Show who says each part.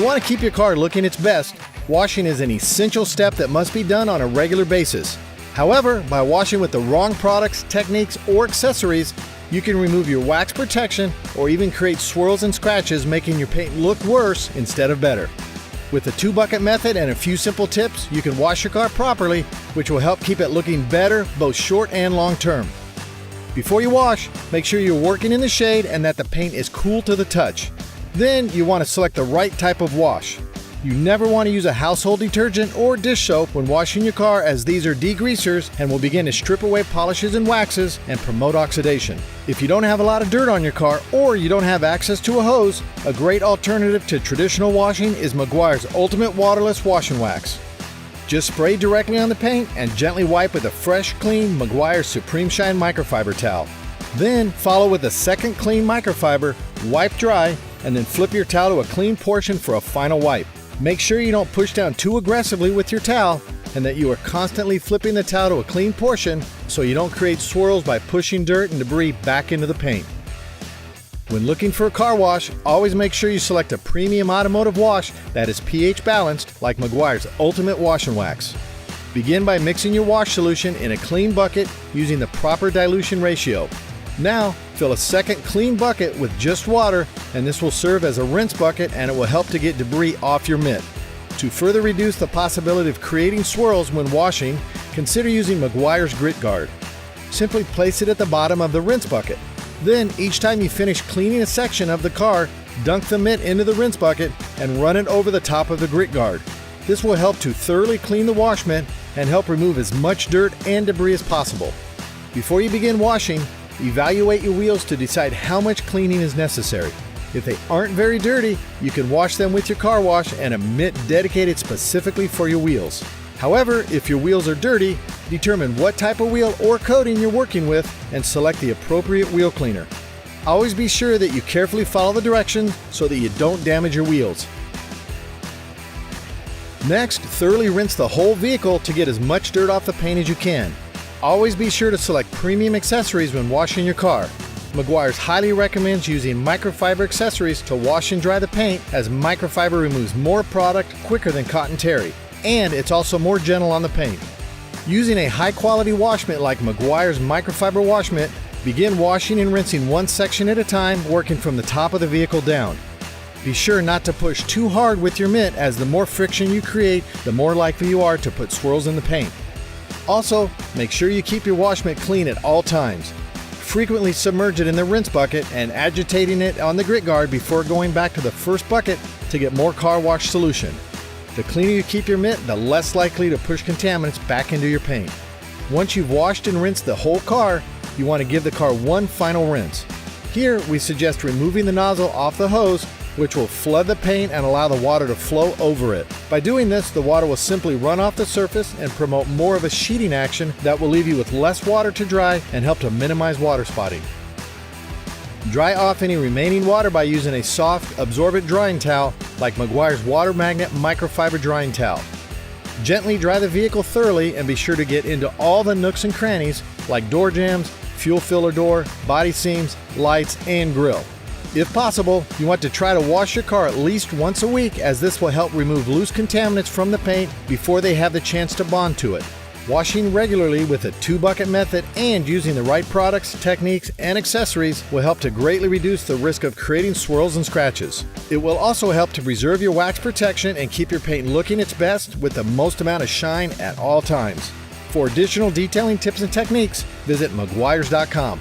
Speaker 1: you want to keep your car looking its best, washing is an essential step that must be done on a regular basis. However, by washing with the wrong products, techniques, or accessories, you can remove your wax protection or even create swirls and scratches, making your paint look worse instead of better. With the 2-bucket method and a few simple tips, you can wash your car properly, which will help keep it looking better both short and long term. Before you wash, make sure you're working in the shade and that the paint is cool to the touch. Then you want to select the right type of wash. You never want to use a household detergent or dish soap when washing your car, as these are degreasers and will begin to strip away polishes and waxes and promote oxidation. If you don't have a lot of dirt on your car or you don't have access to a hose, a great alternative to traditional washing is Meguiar's Ultimate Waterless Washing Wax. Just spray directly on the paint and gently wipe with a fresh, clean Meguiar's Supreme Shine Microfiber towel. Then follow with a second clean microfiber, wipe dry, and then flip your towel to a clean portion for a final wipe. Make sure you don't push down too aggressively with your towel and that you are constantly flipping the towel to a clean portion so you don't create swirls by pushing dirt and debris back into the paint. When looking for a car wash, always make sure you select a premium automotive wash that is pH balanced, like Meguiar's Ultimate Washing Wax. Begin by mixing your wash solution in a clean bucket using the proper dilution ratio. Now, fill a second clean bucket with just water, and this will serve as a rinse bucket and it will help to get debris off your mitt. To further reduce the possibility of creating swirls when washing, consider using Meguiar's Grit Guard. Simply place it at the bottom of the rinse bucket. Then, each time you finish cleaning a section of the car, dunk the mitt into the rinse bucket and run it over the top of the Grit Guard. This will help to thoroughly clean the wash mitt and help remove as much dirt and debris as possible. Before you begin washing, evaluate your wheels to decide how much cleaning is necessary. If they aren't very dirty, you can wash them with your car wash and a mitt dedicated specifically for your wheels. However, if your wheels are dirty, determine what type of wheel or coating you're working with and select the appropriate wheel cleaner. Always be sure that you carefully follow the directions so that you don't damage your wheels. Next, thoroughly rinse the whole vehicle to get as much dirt off the paint as you can. Always be sure to select premium accessories when washing your car. Meguiar's highly recommends using microfiber accessories to wash and dry the paint, as microfiber removes more product quicker than cotton terry, and it's also more gentle on the paint. Using a high-quality wash mitt like Meguiar's microfiber wash mitt, begin washing and rinsing one section at a time, working from the top of the vehicle down. Be sure not to push too hard with your mitt, as the more friction you create, the more likely you are to put swirls in the paint. Also, make sure you keep your wash mitt clean at all times. Frequently submerge it in the rinse bucket and agitating it on the Grit Guard before going back to the first bucket to get more car wash solution. The cleaner you keep your mitt, the less likely to push contaminants back into your paint. Once you've washed and rinsed the whole car, you want to give the car one final rinse. Here, we suggest removing the nozzle off the hose, which will flood the paint and allow the water to flow over it. By doing this, the water will simply run off the surface and promote more of a sheeting action that will leave you with less water to dry and help to minimize water spotting. Dry off any remaining water by using a soft, absorbent drying towel like Meguiar's Water Magnet Microfiber Drying Towel. Gently dry the vehicle thoroughly and be sure to get into all the nooks and crannies like door jambs, fuel filler door, body seams, lights, and grille. If possible, you want to try to wash your car at least once a week, as this will help remove loose contaminants from the paint before they have the chance to bond to it. Washing regularly with a 2-bucket method and using the right products, techniques, and accessories will help to greatly reduce the risk of creating swirls and scratches. It will also help to preserve your wax protection and keep your paint looking its best with the most amount of shine at all times. For additional detailing tips and techniques, visit Meguiars.com.